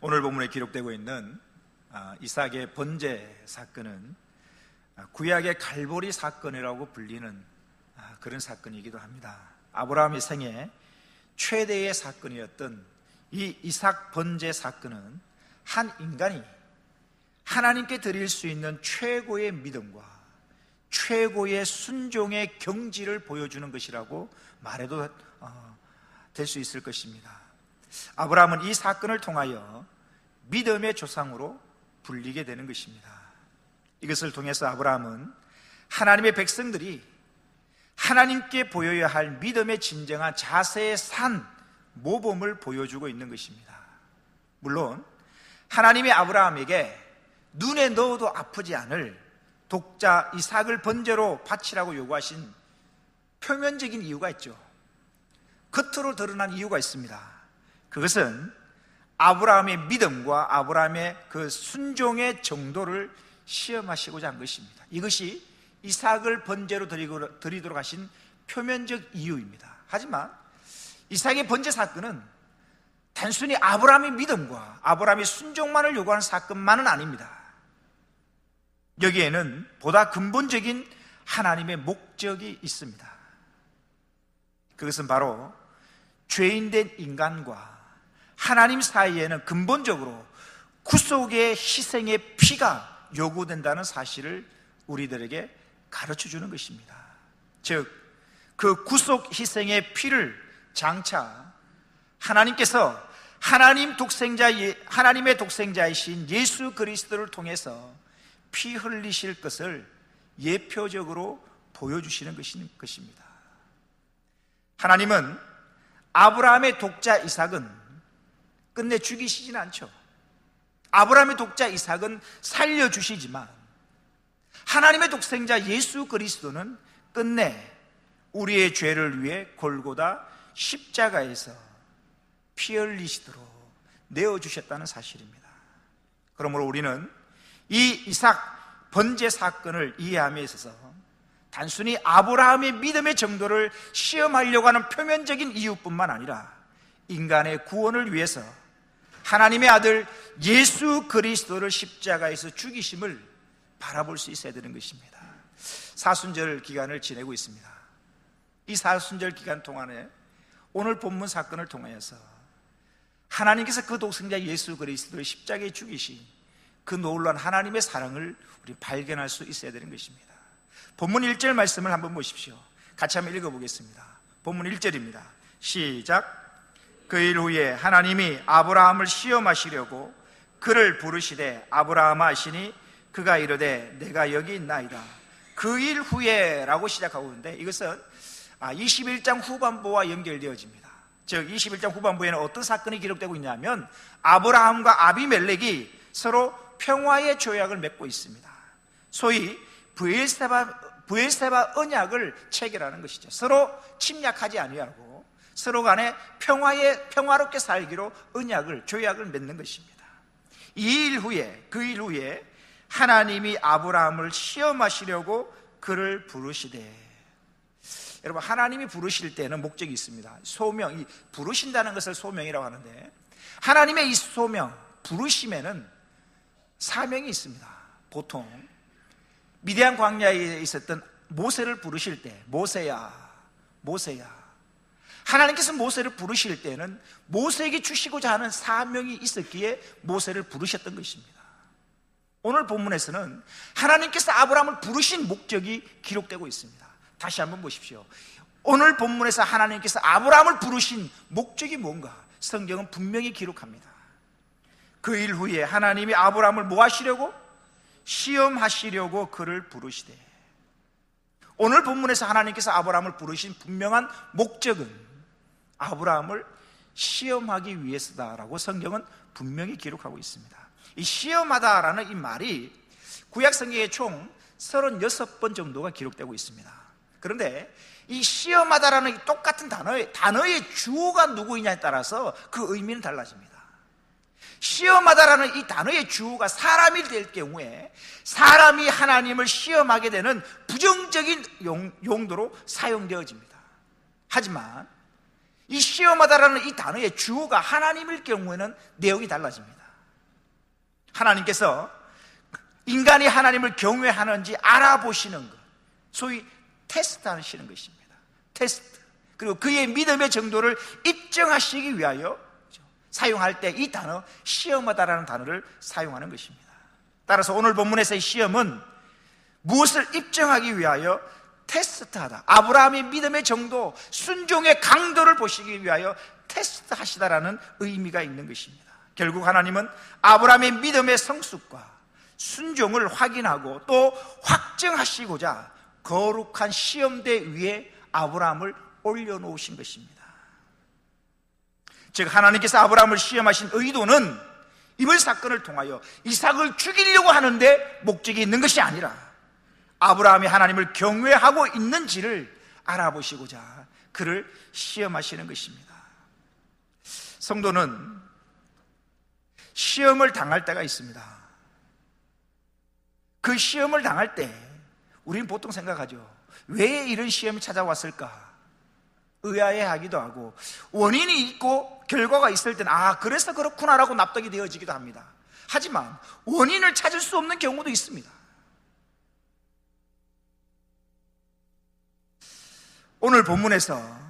오늘 본문에 기록되고 있는 이삭의 번제 사건은 구약의 갈보리 사건이라고 불리는 그런 사건이기도 합니다. 아브라함의 생애 최대의 사건이었던 이 이삭 번제 사건은 한 인간이 하나님께 드릴 수 있는 최고의 믿음과 최고의 순종의 경지를 보여주는 것이라고 말해도 될 수 있을 것입니다. 아브라함은 이 사건을 통하여 믿음의 조상으로 불리게 되는 것입니다. 이것을 통해서 아브라함은 하나님의 백성들이 하나님께 보여야 할 믿음의 진정한 자세의 산 모범을 보여주고 있는 것입니다. 물론 하나님이 아브라함에게 눈에 넣어도 아프지 않을 독자 이삭을 번제로 바치라고 요구하신 표면적인 이유가 있죠. 겉으로 드러난 이유가 있습니다. 그것은 아브라함의 믿음과 아브라함의 그 순종의 정도를 시험하시고자 한 것입니다. 이것이 이삭을 번제로 드리도록 하신 표면적 이유입니다. 하지만 이삭의 번제 사건은 단순히 아브라함의 믿음과 아브라함의 순종만을 요구하는 사건만은 아닙니다. 여기에는 보다 근본적인 하나님의 목적이 있습니다. 그것은 바로 죄인된 인간과 하나님 사이에는 근본적으로 구속의 희생의 피가 요구된다는 사실을 우리들에게 가르쳐 주는 것입니다. 즉, 그 구속 희생의 피를 장차 하나님께서 하나님의 독생자이신 예수 그리스도를 통해서 피 흘리실 것을 예표적으로 보여주시는 것입니다. 하나님은 아브라함의 독자 이삭은 끝내 죽이시진 않죠. 아브라함의 독자 이삭은 살려주시지만 하나님의 독생자 예수 그리스도는 끝내 우리의 죄를 위해 골고다 십자가에서 피 흘리시도록 내어주셨다는 사실입니다. 그러므로 우리는 이 이삭 번제 사건을 이해함에 있어서 단순히 아브라함의 믿음의 정도를 시험하려고 하는 표면적인 이유뿐만 아니라 인간의 구원을 위해서 하나님의 아들 예수 그리스도를 십자가에서 죽이심을 바라볼 수 있어야 되는 것입니다. 사순절 기간을 지내고 있습니다. 이 사순절 기간 동안에 오늘 본문 사건을 통하여서 하나님께서 그 독생자 예수 그리스도를 십자가에 죽이신 그 놀라운 하나님의 사랑을 우리 발견할 수 있어야 되는 것입니다. 본문 1절 말씀을 한번 보십시오. 같이 한번 읽어보겠습니다. 본문 1절입니다. 시작. 그 일 후에 하나님이 아브라함을 시험하시려고 그를 부르시되 아브라함아 하시니 그가 이르되 내가 여기 있나이다. 그 일 후에 라고 시작하고 있는데 이것은 21장 후반부와 연결되어집니다. 즉 21장 후반부에는 어떤 사건이 기록되고 있냐면 아브라함과 아비멜렉이 서로 평화의 조약을 맺고 있습니다. 소위 브엘세바 언약을 체결하는 것이죠. 서로 침략하지 아니하고 서로 간에 평화롭게 살기로 조약을 맺는 것입니다. 그 일 후에 하나님이 아브라함을 시험하시려고 그를 부르시되, 여러분 하나님이 부르실 때는 목적이 있습니다. 이 부르신다는 것을 소명이라고 하는데 하나님의 이 소명, 부르심에는 사명이 있습니다. 보통 미디안 광야에 있었던 모세를 부르실 때 모세야 하나님께서 모세를 부르실 때는 모세에게 주시고자 하는 사명이 있었기에 모세를 부르셨던 것입니다. 오늘 본문에서는 하나님께서 아브라함을 부르신 목적이 기록되고 있습니다. 다시 한번 보십시오. 오늘 본문에서 하나님께서 아브라함을 부르신 목적이 뭔가 성경은 분명히 기록합니다. 그 일 후에 하나님이 아브라함을 뭐 하시려고? 시험하시려고 그를 부르시되, 오늘 본문에서 하나님께서 아브라함을 부르신 분명한 목적은 아브라함을 시험하기 위해서다라고 성경은 분명히 기록하고 있습니다. 이 시험하다라는 이 말이 구약 성경에 총 36번 정도가 기록되고 있습니다. 그런데 이 시험하다라는 이 똑같은 단어의 주어가 누구이냐에 따라서 그 의미는 달라집니다. 시험하다라는 이 단어의 주어가 사람이 될 경우에 사람이 하나님을 시험하게 되는 부정적인 용도로 사용되어집니다. 하지만 이 시험하다라는 이 단어의 주어가 하나님일 경우에는 내용이 달라집니다. 하나님께서 인간이 하나님을 경외하는지 알아보시는 것, 소위 테스트하시는 것입니다. 테스트. 그리고 그의 믿음의 정도를 입증하시기 위하여 사용할 때 이 단어, 시험하다라는 단어를 사용하는 것입니다. 따라서 오늘 본문에서의 시험은 무엇을 입증하기 위하여 테스트하다, 아브라함의 믿음의 정도, 순종의 강도를 보시기 위하여 테스트하시다라는 의미가 있는 것입니다. 결국 하나님은 아브라함의 믿음의 성숙과 순종을 확인하고 또 확증하시고자 거룩한 시험대 위에 아브라함을 올려놓으신 것입니다. 즉 하나님께서 아브라함을 시험하신 의도는 이번 사건을 통하여 이삭을 죽이려고 하는데 목적이 있는 것이 아니라 아브라함이 하나님을 경외하고 있는지를 알아보시고자 그를 시험하시는 것입니다. 성도는 시험을 당할 때가 있습니다. 그 시험을 당할 때 우리는 보통 생각하죠. 왜 이런 시험이 찾아왔을까? 의아해하기도 하고 원인이 있고 결과가 있을 때는 그래서 그렇구나라고 납득이 되어지기도 합니다. 하지만 원인을 찾을 수 없는 경우도 있습니다. 오늘 본문에서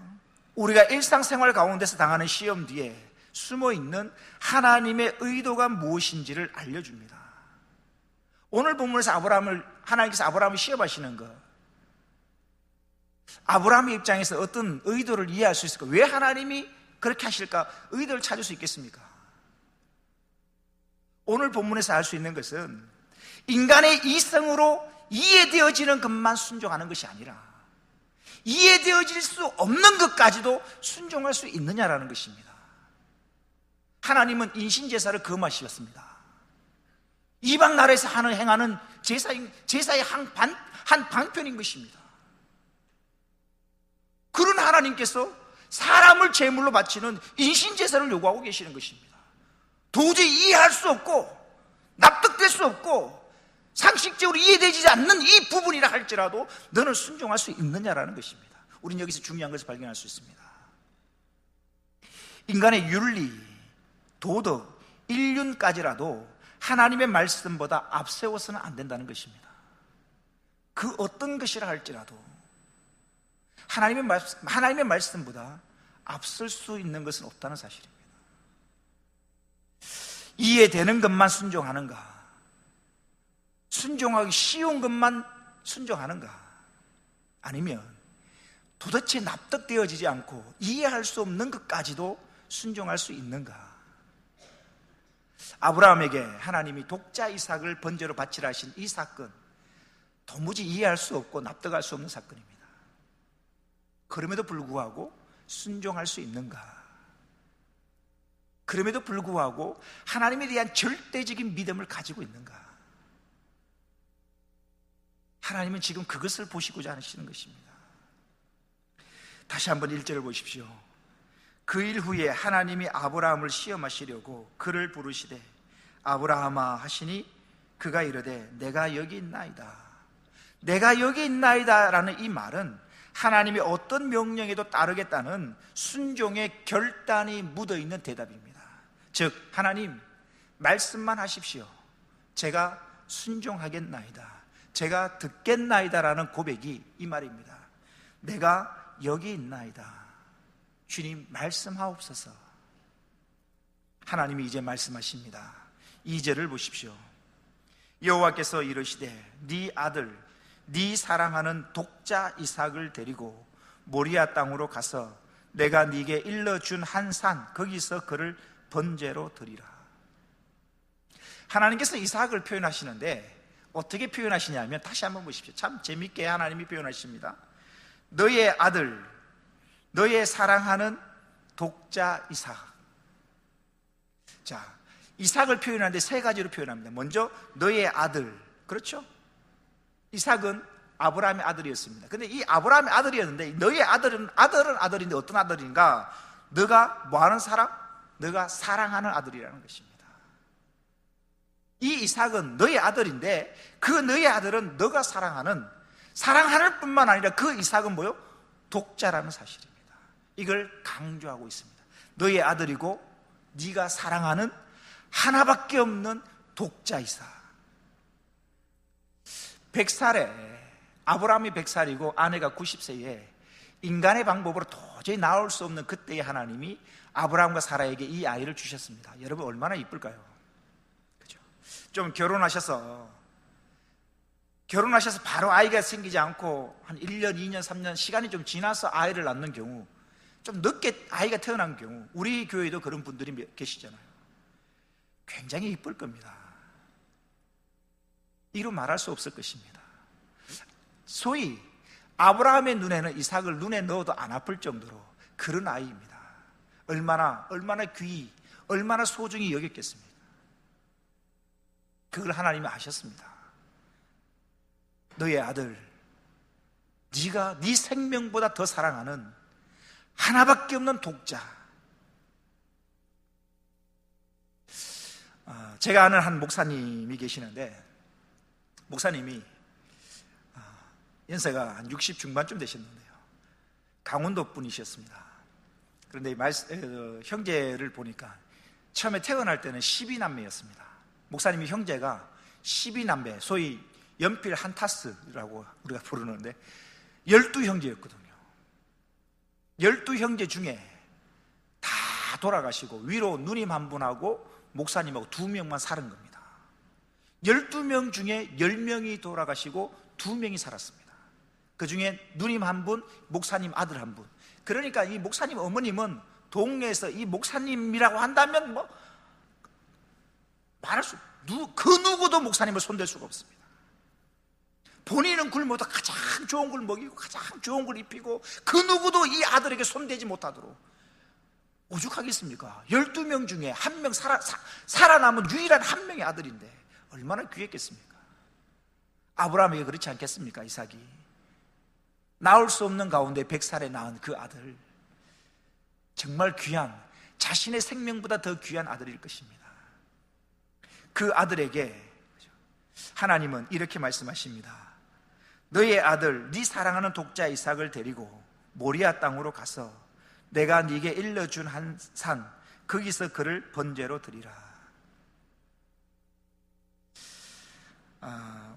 우리가 일상생활 가운데서 당하는 시험 뒤에 숨어있는 하나님의 의도가 무엇인지를 알려줍니다. 오늘 본문에서 하나님께서 아브라함을 시험하시는 것, 아브라함의 입장에서 어떤 의도를 이해할 수 있을까? 왜 하나님이 그렇게 하실까? 의도를 찾을 수 있겠습니까? 오늘 본문에서 알 수 있는 것은 인간의 이성으로 이해되어지는 것만 순종하는 것이 아니라 이해되어질 수 없는 것까지도 순종할 수 있느냐라는 것입니다. 하나님은 인신제사를 금하셨습니다. 이방 나라에서 행하는 제사의 한 방편인 것입니다. 그런 하나님께서 사람을 제물로 바치는 인신제사를 요구하고 계시는 것입니다. 도저히 이해할 수 없고 납득될 수 없고 상식적으로 이해되지 않는 이 부분이라 할지라도 너는 순종할 수 있느냐라는 것입니다. 우리는 여기서 중요한 것을 발견할 수 있습니다. 인간의 윤리, 도덕, 인륜까지라도 하나님의 말씀보다 앞세워서는 안 된다는 것입니다. 그 어떤 것이라 할지라도 하나님의 말씀보다 앞설 수 있는 것은 없다는 사실입니다. 이해되는 것만 순종하는가? 순종하기 쉬운 것만 순종하는가? 아니면 도대체 납득되어지지 않고 이해할 수 없는 것까지도 순종할 수 있는가? 아브라함에게 하나님이 독자 이삭을 번제로 바치라 하신 이 사건, 도무지 이해할 수 없고 납득할 수 없는 사건입니다. 그럼에도 불구하고 순종할 수 있는가? 그럼에도 불구하고 하나님에 대한 절대적인 믿음을 가지고 있는가? 하나님은 지금 그것을 보시고자 하시는 것입니다. 다시 한번 1절을 보십시오. 그 일 후에 하나님이 아브라함을 시험하시려고 그를 부르시되 아브라함아 하시니 그가 이르되 내가 여기 있나이다. 내가 여기 있나이다 라는 이 말은 하나님의 어떤 명령에도 따르겠다는 순종의 결단이 묻어있는 대답입니다. 즉 하나님 말씀만 하십시오. 제가 순종하겠나이다. 제가 듣겠나이다 라는 고백이 이 말입니다. 내가 여기 있나이다. 주님 말씀하옵소서. 하나님이 이제 말씀하십니다. 2절을 보십시오. 여호와께서 이르시되 네 아들 네 사랑하는 독자 이삭을 데리고 모리아 땅으로 가서 내가 네게 일러준 한 산 거기서 그를 번제로 드리라. 하나님께서 이삭을 표현하시는데 어떻게 표현하시냐면 다시 한번 보십시오. 참 재밌게 하나님이 표현하십니다. 너의 아들 너의 사랑하는 독자 이삭. 자, 이삭을 표현하는데 세 가지로 표현합니다. 먼저 너의 아들, 그렇죠? 이삭은 아브라함의 아들이었습니다. 근데 이 아브라함의 아들이었는데 너의 아들은 아들인데 어떤 아들인가? 너가 뭐하는 사람? 너가 사랑하는 아들이라는 것입니다. 이 이삭은 너의 아들인데 그 너의 아들은 너가 사랑하는 뿐만 아니라 그 이삭은 뭐요? 독자라는 사실입니다. 이걸 강조하고 있습니다. 너의 아들이고 네가 사랑하는 하나밖에 없는 독자 이삭. 100살에, 아브라함이 100살이고 아내가 90세에 인간의 방법으로 도저히 나올 수 없는 그때의 하나님이 아브라함과 사라에게 이 아이를 주셨습니다. 여러분 얼마나 이쁠까요? 그죠? 좀 결혼하셔서 바로 아이가 생기지 않고 한 1년, 2년, 3년 시간이 좀 지나서 아이를 낳는 경우, 좀 늦게 아이가 태어난 경우, 우리 교회도 그런 분들이 계시잖아요. 굉장히 이쁠 겁니다. 이루 말할 수 없을 것입니다. 소위 아브라함의 눈에는 이삭을 눈에 넣어도 안 아플 정도로 그런 아이입니다. 얼마나 얼마나 소중히 여겼겠습니까? 그걸 하나님이 아셨습니다. 너의 아들, 네가 네 생명보다 더 사랑하는 하나밖에 없는 독자. 제가 아는 한 목사님이 계시는데, 목사님이 연세가 한 60 중반쯤 되셨는데요, 강원도 분이셨습니다. 그런데 형제를 보니까 처음에 태어날 때는 12남매였습니다. 목사님이 형제가 12남매, 소위 연필 한 타스라고 우리가 부르는데 12형제였거든요. 12형제 중에 다 돌아가시고 위로 누님 한 분하고 목사님하고 2명만 살은 겁니다. 12명 중에 10명이 돌아가시고 2명이 살았습니다. 그 중에 누님 한 분, 목사님 아들 한 분. 그러니까 이 목사님 어머님은 동네에서 이 목사님이라고 한다면 그 누구도 목사님을 손댈 수가 없습니다. 본인은 굶어도 가장 좋은 걸 먹이고 가장 좋은 걸 입히고 그 누구도 이 아들에게 손대지 못하도록 오죽하겠습니까? 12명 중에 한 명 살아남은 유일한 한 명의 아들인데 얼마나 귀했겠습니까? 아브라함에게 그렇지 않겠습니까? 이삭이 낳을 수 없는 가운데 100살에 낳은 그 아들, 정말 귀한, 자신의 생명보다 더 귀한 아들일 것입니다. 그 아들에게 하나님은 이렇게 말씀하십니다. 너의 아들, 네 사랑하는 독자 이삭을 데리고 모리아 땅으로 가서 내가 네게 일러준 한 산, 거기서 그를 번제로 드리라.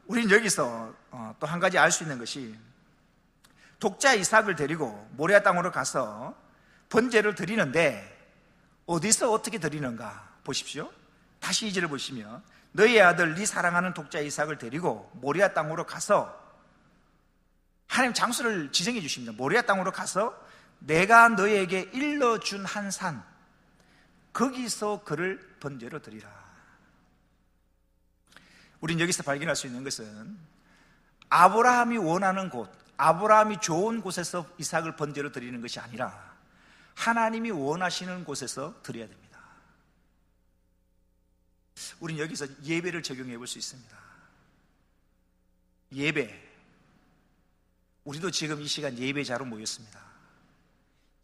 우린 여기서 또 한 가지 알 수 있는 것이, 독자 이삭을 데리고 모리아 땅으로 가서 번제를 드리는데 어디서 어떻게 드리는가 보십시오. 다시 2절을 보시면, 너의 아들 네 사랑하는 독자 이삭을 데리고 모리아 땅으로 가서, 하나님 장소를 지정해 주십니다. 모리아 땅으로 가서 내가 너에게 일러준 한 산, 거기서 그를 번제로 드리라. 우린 여기서 발견할 수 있는 것은 아브라함이 원하는 곳, 아브라함이 좋은 곳에서 이삭을 번제로 드리는 것이 아니라 하나님이 원하시는 곳에서 드려야 됩니다. 우린 여기서 예배를 적용해 볼 수 있습니다. 예배, 우리도 지금 이 시간 예배자로 모였습니다.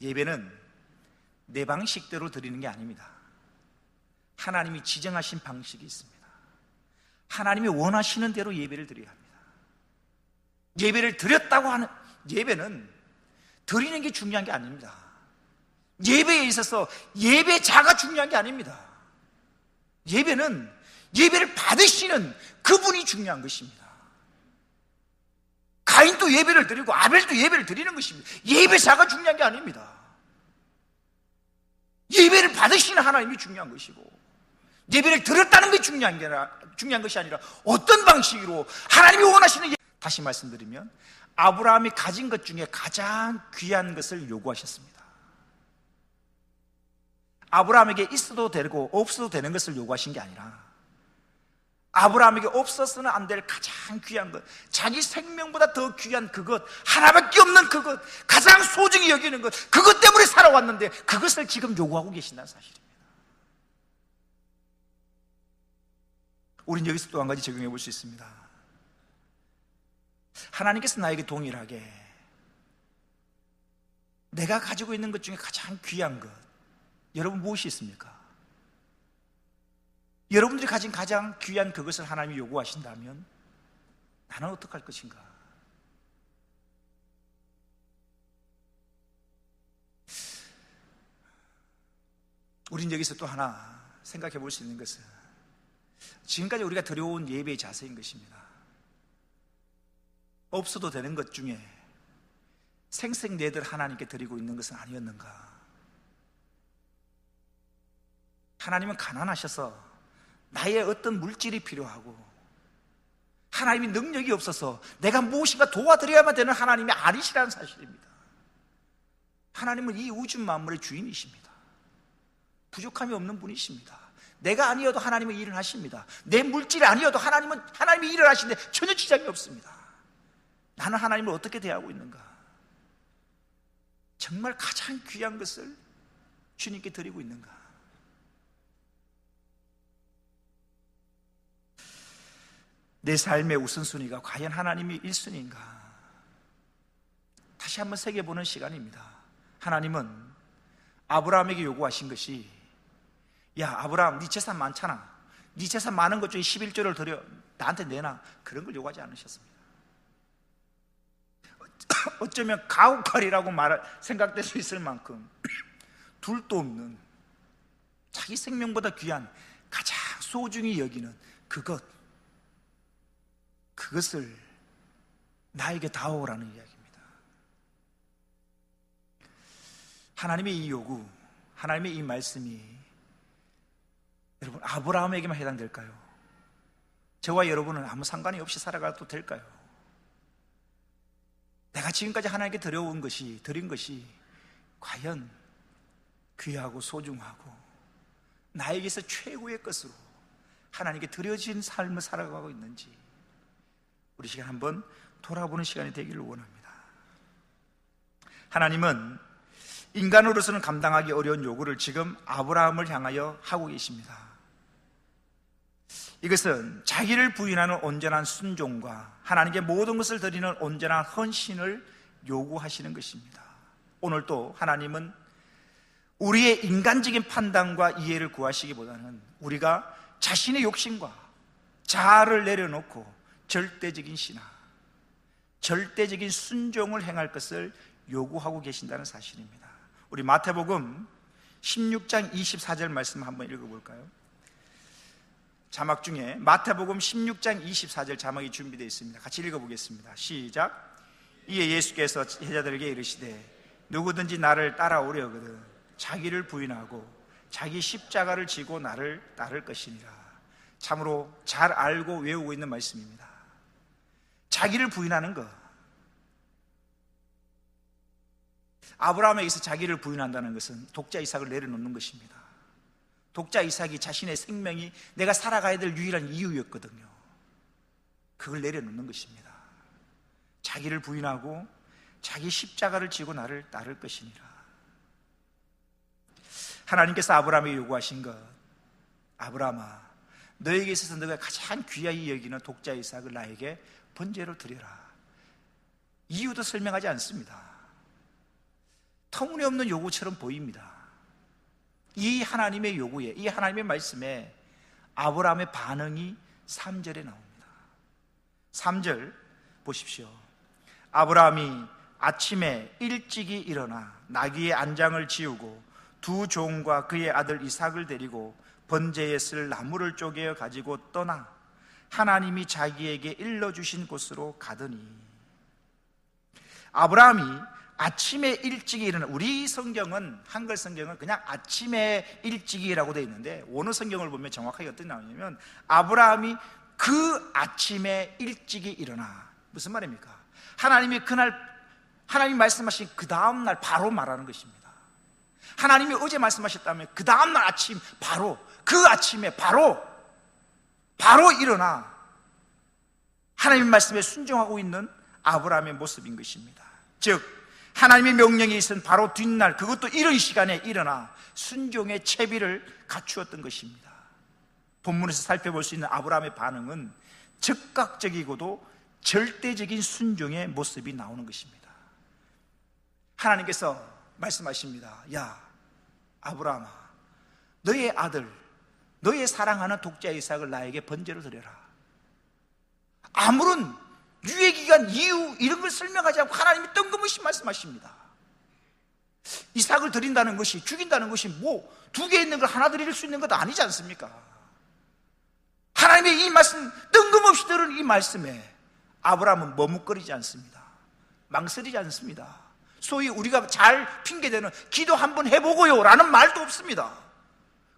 예배는 내 방식대로 드리는 게 아닙니다. 하나님이 지정하신 방식이 있습니다. 하나님이 원하시는 대로 예배를 드려야 합니다. 예배를 드렸다고 하는, 예배는 드리는 게 중요한 게 아닙니다. 예배에 있어서 예배자가 중요한 게 아닙니다. 예배는 예배를 받으시는 그분이 중요한 것입니다. 가인도 예배를 드리고 아벨도 예배를 드리는 것입니다. 예배자가 중요한 게 아닙니다. 예배를 받으시는 하나님이 중요한 것이고, 예배를 드렸다는 게 중요한 것이 아니라 어떤 방식으로 하나님이 원하시는, 다시 말씀드리면 아브라함이 가진 것 중에 가장 귀한 것을 요구하셨습니다. 아브라함에게 있어도 되고 없어도 되는 것을 요구하신 게 아니라 아브라함에게 없어서는 안 될 가장 귀한 것, 자기 생명보다 더 귀한 그것, 하나밖에 없는 그것, 가장 소중히 여기는 것, 그것 때문에 살아왔는데 그것을 지금 요구하고 계신다는 사실입니다. 우린 여기서 또 한 가지 적용해 볼 수 있습니다. 하나님께서 나에게 동일하게 내가 가지고 있는 것 중에 가장 귀한 것, 여러분 무엇이 있습니까? 여러분들이 가진 가장 귀한 그것을 하나님이 요구하신다면 나는 어떻게 할 것인가? 우린 여기서 또 하나 생각해 볼 수 있는 것은, 지금까지 우리가 드려온 예배의 자세인 것입니다. 없어도 되는 것 중에 생생내들 하나님께 드리고 있는 것은 아니었는가? 하나님은 가난하셔서 나의 어떤 물질이 필요하고, 하나님이 능력이 없어서 내가 무엇인가 도와드려야만 되는 하나님이 아니시라는 사실입니다. 하나님은 이 우주 만물의 주인이십니다. 부족함이 없는 분이십니다. 내가 아니어도 하나님은 일을 하십니다. 내 물질이 아니어도 하나님이 일을 하시는데 전혀 지장이 없습니다. 나는 하나님을 어떻게 대하고 있는가? 정말 가장 귀한 것을 주님께 드리고 있는가? 내 삶의 우선순위가 과연 하나님이 1순위인가? 다시 한번 새겨보는 시간입니다. 하나님은 아브라함에게 요구하신 것이, 야 아브라함, 네 재산 많잖아, 네 재산 많은 것 중에 11조를 드려 나한테 내놔, 그런 걸 요구하지 않으셨습니다. 어쩌면 가혹하리라고 생각될 수 있을 만큼 둘도 없는, 자기 생명보다 귀한, 가장 소중히 여기는 그것을 나에게 다오라는 이야기입니다. 하나님의 이 요구, 하나님의 이 말씀이 여러분 아브라함에게만 해당될까요? 저와 여러분은 아무 상관이 없이 살아가도 될까요? 내가 지금까지 하나님께 드린 것이 과연 귀하고 소중하고 나에게서 최고의 것으로 하나님께 드려진 삶을 살아가고 있는지, 우리 시간 한번 돌아보는 시간이 되기를 원합니다. 하나님은 인간으로서는 감당하기 어려운 요구를 지금 아브라함을 향하여 하고 계십니다. 이것은 자기를 부인하는 온전한 순종과 하나님께 모든 것을 드리는 온전한 헌신을 요구하시는 것입니다. 오늘도 하나님은 우리의 인간적인 판단과 이해를 구하시기보다는 우리가 자신의 욕심과 자아를 내려놓고 절대적인 신앙, 절대적인 순종을 행할 것을 요구하고 계신다는 사실입니다. 우리 마태복음 16장 24절 말씀 한번 읽어볼까요? 자막 중에 마태복음 16장 24절 자막이 준비되어 있습니다. 같이 읽어보겠습니다. 시작. 이에 예수께서 제자들에게 이르시되 누구든지 나를 따라오려거든 자기를 부인하고 자기 십자가를 지고 나를 따를 것이니라. 참으로 잘 알고 외우고 있는 말씀입니다. 자기를 부인하는 것, 아브라함에게서 자기를 부인한다는 것은 독자 이삭을 내려놓는 것입니다. 독자 이삭이 자신의 생명이 내가 살아가야 될 유일한 이유였거든요. 그걸 내려놓는 것입니다. 자기를 부인하고 자기 십자가를 지고 나를 따를 것이니라. 하나님께서 아브라함에게 요구하신 것, 아브라함아, 너에게 있어서 너가 가장 귀하게 여기는 독자 이삭을 나에게 번제로 드려라. 이유도 설명하지 않습니다. 터무니없는 요구처럼 보입니다. 이 하나님의 요구에, 이 하나님의 말씀에 아브라함의 반응이 3절에 나옵니다. 3절 보십시오. 아브라함이 아침에 일찍이 일어나 나귀의 안장을 지우고 두 종과 그의 아들 이삭을 데리고 번제에 쓸 나무를 쪼개어 가지고 떠나 하나님이 자기에게 일러주신 곳으로 가더니, 아브라함이 아침에 일찍이 일어나, 우리 성경은, 한글 성경은 그냥 아침에 일찍이라고 되어 있는데 원어 성경을 보면 정확하게 어떻게 나오냐면 아브라함이 그 아침에 일찍이 일어나. 무슨 말입니까? 하나님이 그날, 하나님이 말씀하신 그 다음날 바로 말하는 것입니다. 하나님이 어제 말씀하셨다면 그 다음날 아침 바로, 그 아침에 바로 일어나 하나님의 말씀에 순종하고 있는 아브라함의 모습인 것입니다. 즉 하나님의 명령이 있은 바로 뒷날, 그것도 이른 시간에 일어나 순종의 채비를 갖추었던 것입니다. 본문에서 살펴볼 수 있는 아브라함의 반응은 즉각적이고도 절대적인 순종의 모습이 나오는 것입니다. 하나님께서 말씀하십니다. 야 아브라함아, 너의 아들, 너의 사랑하는 독자 이삭을 나에게 번제로 드려라. 아무런 유예기간, 이유 이런 걸 설명하지 않고 하나님이 뜬금없이 말씀하십니다. 이삭을 드린다는 것이, 죽인다는 것이 뭐 두 개 있는 걸 하나 드릴 수 있는 것도 아니지 않습니까? 하나님의 이 말씀, 뜬금없이 들은 이 말씀에 아브라함은 머뭇거리지 않습니다. 망설이지 않습니다. 소위 우리가 잘 핑계대는 기도 한번 해보고요 라는 말도 없습니다.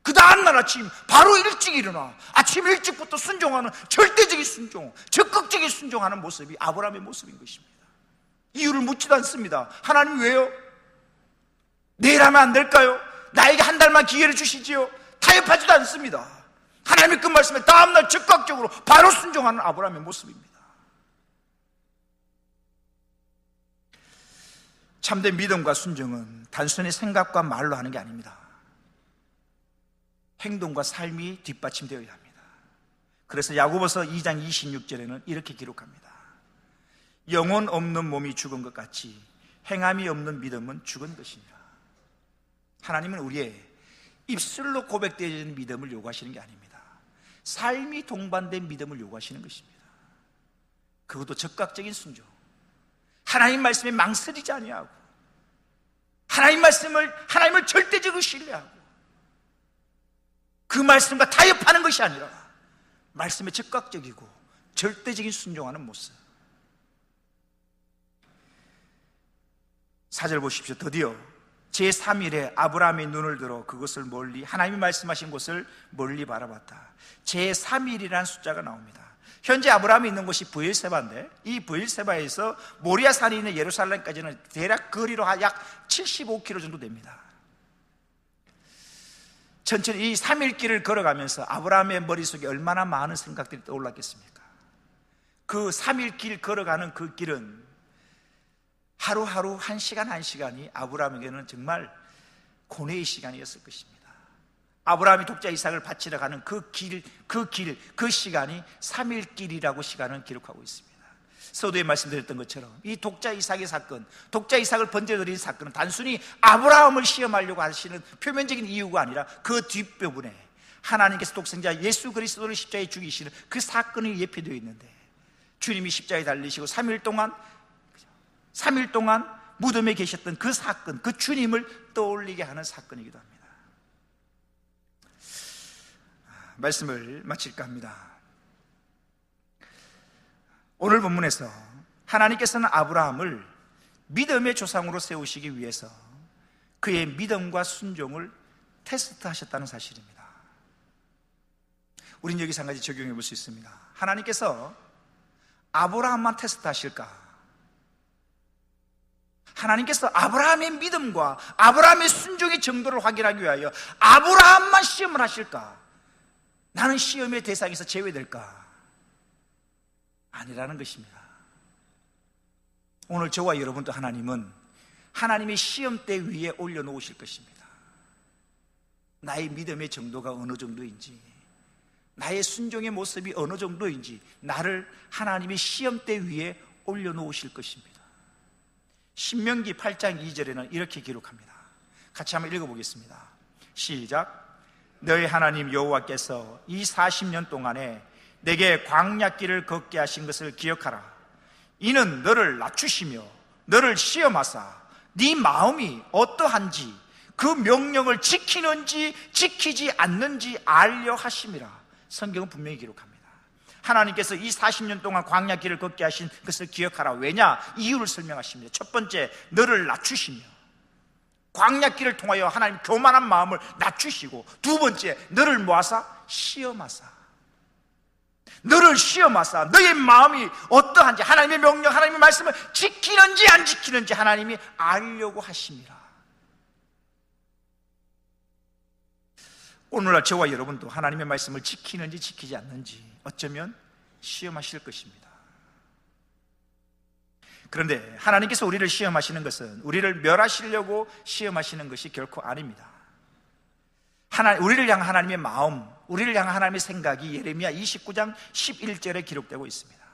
그 다음날 아침 바로 일찍 일어나 아침 일찍부터 순종하는 절대적인 순종, 적극적인 순종하는 모습이 아브라함의 모습인 것입니다. 이유를 묻지도 않습니다. 하나님 왜요? 내일 하면 안 될까요? 나에게 한 달만 기회를 주시지요? 타협하지도 않습니다. 하나님의 그 말씀에 다음날 즉각적으로 바로 순종하는 아브라함의 모습입니다. 참된 믿음과 순종은 단순히 생각과 말로 하는 게 아닙니다. 행동과 삶이 뒷받침되어야 합니다. 그래서 야고보서 2장 26절에는 이렇게 기록합니다. 영혼 없는 몸이 죽은 것 같이 행함이 없는 믿음은 죽은 것이니라. 하나님은 우리의 입술로 고백되어지는 믿음을 요구하시는 게 아닙니다. 삶이 동반된 믿음을 요구하시는 것입니다. 그것도 적극적인 순종, 하나님 말씀에 망설이지 아니하고 하나님을 절대적으로 신뢰하고 그 말씀과 타협하는 것이 아니라 말씀에 적극적이고 절대적인 순종하는 모습. 4절 보십시오. 드디어 제3일에 아브라함이 눈을 들어 그것을 멀리, 하나님이 말씀하신 곳을 멀리 바라봤다. 제3일이라는 숫자가 나옵니다. 현재 아브라함이 있는 곳이 브엘세바인데, 이 브엘세바에서 모리아산이 있는 예루살렘까지는 대략 거리로 약 75km 정도 됩니다. 천천히 이 3일 길을 걸어가면서 아브라함의 머릿속에 얼마나 많은 생각들이 떠올랐겠습니까? 그 3일 길 걸어가는 그 길은 하루하루 한 시간이 아브라함에게는 정말 고뇌의 시간이었을 것입니다. 아브라함이 독자 이삭을 바치러 가는 그 시간이 3일 길이라고 시간을 기록하고 있습니다. 서두에 말씀드렸던 것처럼 이 독자 이삭의 사건, 독자 이삭을 번제드린 사건은 단순히 아브라함을 시험하려고 하시는 표면적인 이유가 아니라 그 뒷부분에 하나님께서 독생자 예수 그리스도를 십자가에 죽이시는 그 사건이 예표되어 있는데, 주님이 십자가에 달리시고 3일 동안 무덤에 계셨던 그 사건, 그 주님을 떠올리게 하는 사건이기도 합니다. 말씀을 마칠까 합니다. 오늘 본문에서 하나님께서는 아브라함을 믿음의 조상으로 세우시기 위해서 그의 믿음과 순종을 테스트하셨다는 사실입니다. 우린 여기서 한 가지 적용해 볼 수 있습니다. 하나님께서 아브라함만 테스트하실까? 하나님께서 아브라함의 믿음과 아브라함의 순종의 정도를 확인하기 위하여 아브라함만 시험을 하실까? 나는 시험의 대상에서 제외될까? 아니라는 것입니다. 오늘 저와 여러분도 하나님은 하나님의 시험대 위에 올려놓으실 것입니다. 나의 믿음의 정도가 어느 정도인지, 나의 순종의 모습이 어느 정도인지 나를 하나님의 시험대 위에 올려놓으실 것입니다. 신명기 8장 2절에는 이렇게 기록합니다. 같이 한번 읽어보겠습니다. 시작. 너희 하나님 여호와께서 이 40년 동안에 내게 광야길을 걷게 하신 것을 기억하라. 이는 너를 낮추시며 너를 시험하사 네 마음이 어떠한지 그 명령을 지키는지 지키지 않는지 알려 하심이라. 성경은 분명히 기록합니다. 하나님께서 이 40년 동안 광야길을 걷게 하신 것을 기억하라. 왜냐? 이유를 설명하십니다. 첫 번째, 너를 낮추시며, 광야길을 통하여 하나님 교만한 마음을 낮추시고, 두 번째, 너를 모아사 시험하사, 너를 시험하사 너의 마음이 어떠한지, 하나님의 명령, 하나님의 말씀을 지키는지 안 지키는지 하나님이 알려고 하십니다. 오늘날 저와 여러분도 하나님의 말씀을 지키는지 지키지 않는지 어쩌면 시험하실 것입니다. 그런데 하나님께서 우리를 시험하시는 것은 우리를 멸하시려고 시험하시는 것이 결코 아닙니다. 우리를 향한 하나님의 마음, 우리를 향한 하나님의 생각이 예레미야 29장 11절에 기록되고 있습니다.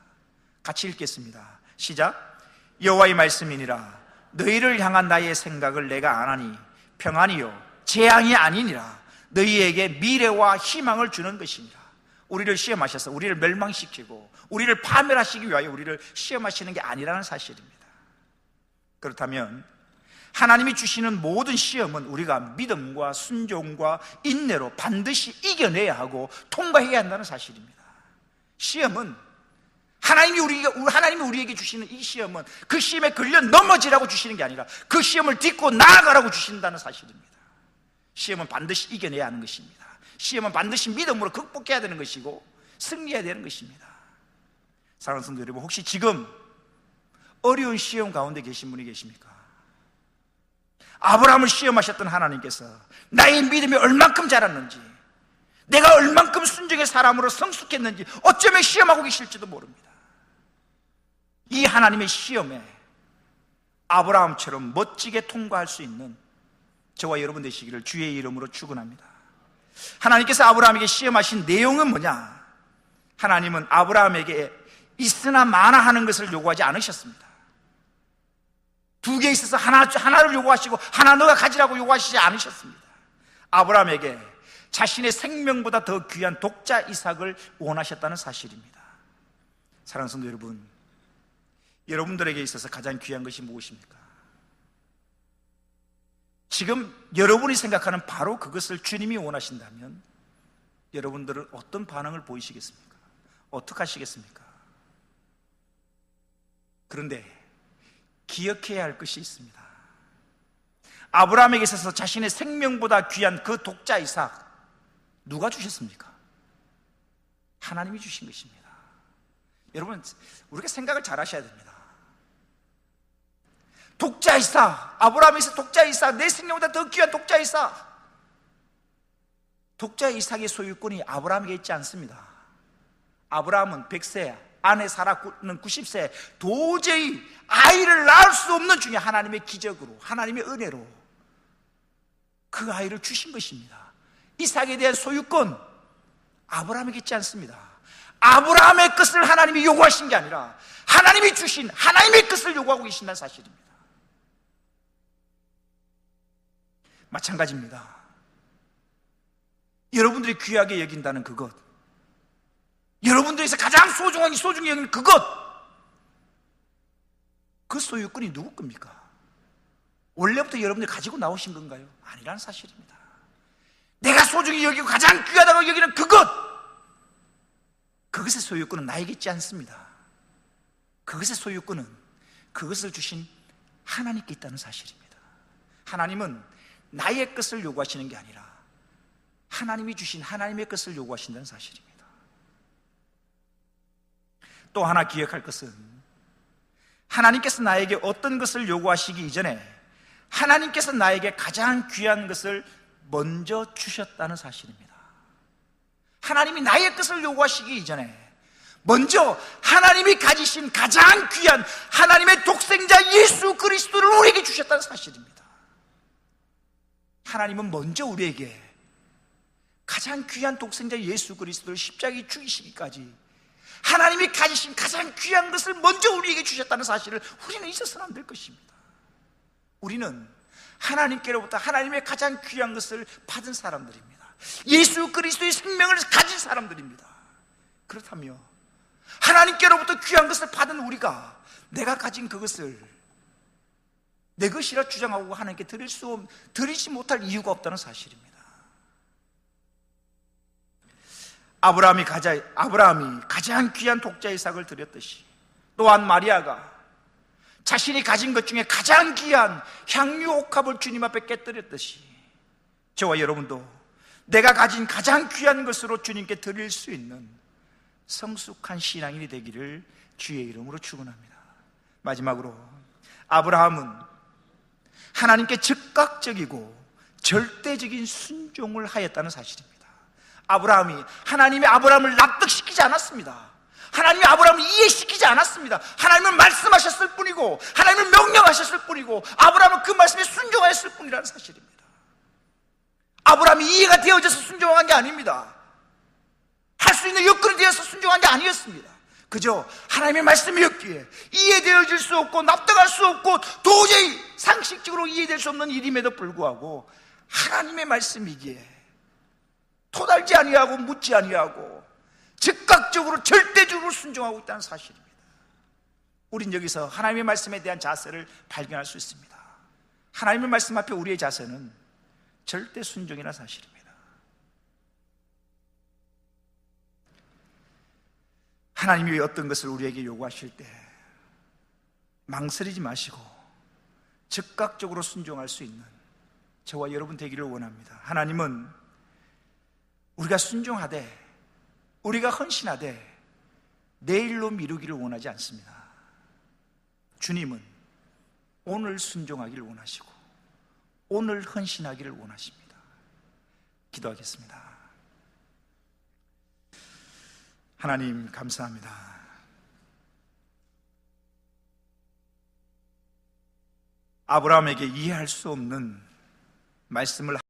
같이 읽겠습니다. 시작. 여호와의 말씀이니라. 너희를 향한 나의 생각을 내가 아나니 평안이요 재앙이 아니니라. 너희에게 미래와 희망을 주는 것이니라. 우리를 시험하셔서 우리를 멸망시키고 우리를 파멸하시기 위하여 우리를 시험하시는 게 아니라는 사실입니다. 그렇다면 하나님이 주시는 모든 시험은 우리가 믿음과 순종과 인내로 반드시 이겨내야 하고 통과해야 한다는 사실입니다. 시험은 하나님이 우리에게 주시는 이 시험은 그 시험에 걸려 넘어지라고 주시는 게 아니라 그 시험을 딛고 나아가라고 주신다는 사실입니다. 시험은 반드시 이겨내야 하는 것입니다. 시험은 반드시 믿음으로 극복해야 되는 것이고 승리해야 되는 것입니다. 사랑하는 성도 여러분, 혹시 지금 어려운 시험 가운데 계신 분이 계십니까? 아브라함을 시험하셨던 하나님께서 나의 믿음이 얼만큼 자랐는지, 내가 얼만큼 순종의 사람으로 성숙했는지 어쩌면 시험하고 계실지도 모릅니다. 이 하나님의 시험에 아브라함처럼 멋지게 통과할 수 있는 저와 여러분 되시기를 주의 이름으로 축원합니다. 하나님께서 아브라함에게 시험하신 내용은 뭐냐? 하나님은 아브라함에게 있으나 마나 하는 것을 요구하지 않으셨습니다. 두 개 있어서 하나를 요구하시고 하나 너가 가지라고 요구하시지 않으셨습니다. 아브라함에게 자신의 생명보다 더 귀한 독자 이삭을 원하셨다는 사실입니다. 사랑하는 성도 여러분, 여러분들에게 있어서 가장 귀한 것이 무엇입니까? 지금 여러분이 생각하는 바로 그것을 주님이 원하신다면 여러분들은 어떤 반응을 보이시겠습니까? 어떻게 하시겠습니까? 그런데 기억해야 할 것이 있습니다. 아브라함에게 있어서 자신의 생명보다 귀한 그 독자 이삭 누가 주셨습니까? 하나님이 주신 것입니다. 여러분, 우리가 생각을 잘 하셔야 됩니다. 독자 이삭, 아브라함에서 독자 이삭, 내 생명보다 더 귀한 독자 이삭. 독자 이삭의 소유권이 아브라함에게 있지 않습니다. 아브라함은 100세, 아내 사라는 90세, 도저히 아이를 낳을 수 없는 중에 하나님의 기적으로, 하나님의 은혜로 그 아이를 주신 것입니다. 이삭에 대한 소유권 아브라함에게 있지 않습니다. 아브라함의 것을 하나님이 요구하신 게 아니라 하나님이 주신 하나님의 것을 요구하고 계신다는 사실입니다. 마찬가지입니다. 여러분들이 귀하게 여긴다는 그것, 여러분들에서 가장 소중히 여기는 그것, 그 소유권이 누구 겁니까? 원래부터 여러분들이 가지고 나오신 건가요? 아니라는 사실입니다. 내가 소중히 여기고 가장 귀하다고 여기는 그것의 소유권은 나에게 있지 않습니다. 그것의 소유권은 그것을 주신 하나님께 있다는 사실입니다. 하나님은 나의 것을 요구하시는 게 아니라 하나님이 주신 하나님의 것을 요구하신다는 사실입니다. 또 하나 기억할 것은 하나님께서 나에게 어떤 것을 요구하시기 이전에 하나님께서 나에게 가장 귀한 것을 먼저 주셨다는 사실입니다. 하나님이 나의 것을 요구하시기 이전에 먼저 하나님이 가지신 가장 귀한 하나님의 독생자 예수 그리스도를 우리에게 주셨다는 사실입니다. 하나님은 먼저 우리에게 가장 귀한 독생자 예수 그리스도를 십자가에 죽이시기까지 하나님이 가지신 가장 귀한 것을 먼저 우리에게 주셨다는 사실을 우리는 잊어서는 안 될 것입니다. 우리는 하나님께로부터 하나님의 가장 귀한 것을 받은 사람들입니다. 예수 그리스도의 생명을 가진 사람들입니다. 그렇다면 하나님께로부터 귀한 것을 받은 우리가 내가 가진 그것을 내 것이라 주장하고 하나님께 드리지 못할 이유가 없다는 사실입니다. 아브라함이 가장 귀한 독자 이삭을 드렸듯이, 또한 마리아가 자신이 가진 것 중에 가장 귀한 향유 옥합을 주님 앞에 깨뜨렸듯이 저와 여러분도 내가 가진 가장 귀한 것으로 주님께 드릴 수 있는 성숙한 신앙인이 되기를 주의 이름으로 축원합니다. 마지막으로 아브라함은 하나님께 즉각적이고 절대적인 순종을 하였다는 사실입니다. 하나님이 아브라함을 납득시키지 않았습니다. 하나님이 아브라함을 이해시키지 않았습니다. 하나님은 말씀하셨을 뿐이고 하나님은 명령하셨을 뿐이고 아브라함은 그 말씀에 순종하였을 뿐이라는 사실입니다. 아브라함이 이해가 되어져서 순종한 게 아닙니다. 할 수 있는 여건이 되어서 순종한 게 아니었습니다. 그저 하나님의 말씀이었기에 이해되어질 수 없고 납득할 수 없고 도저히 상식적으로 이해될 수 없는 일임에도 불구하고 하나님의 말씀이기에 토달지 아니하고 묻지 아니하고 즉각적으로 절대적으로 순종하고 있다는 사실입니다. 우린 여기서 하나님의 말씀에 대한 자세를 발견할 수 있습니다. 하나님의 말씀 앞에 우리의 자세는 절대 순종이라는 사실입니다. 하나님이 어떤 것을 우리에게 요구하실 때 망설이지 마시고 즉각적으로 순종할 수 있는 저와 여러분 되기를 원합니다. 하나님은 우리가 순종하되, 우리가 헌신하되 내일로 미루기를 원하지 않습니다. 주님은 오늘 순종하기를 원하시고 오늘 헌신하기를 원하십니다. 기도하겠습니다. 하나님 감사합니다. 아브라함에게 이해할 수 없는 말씀을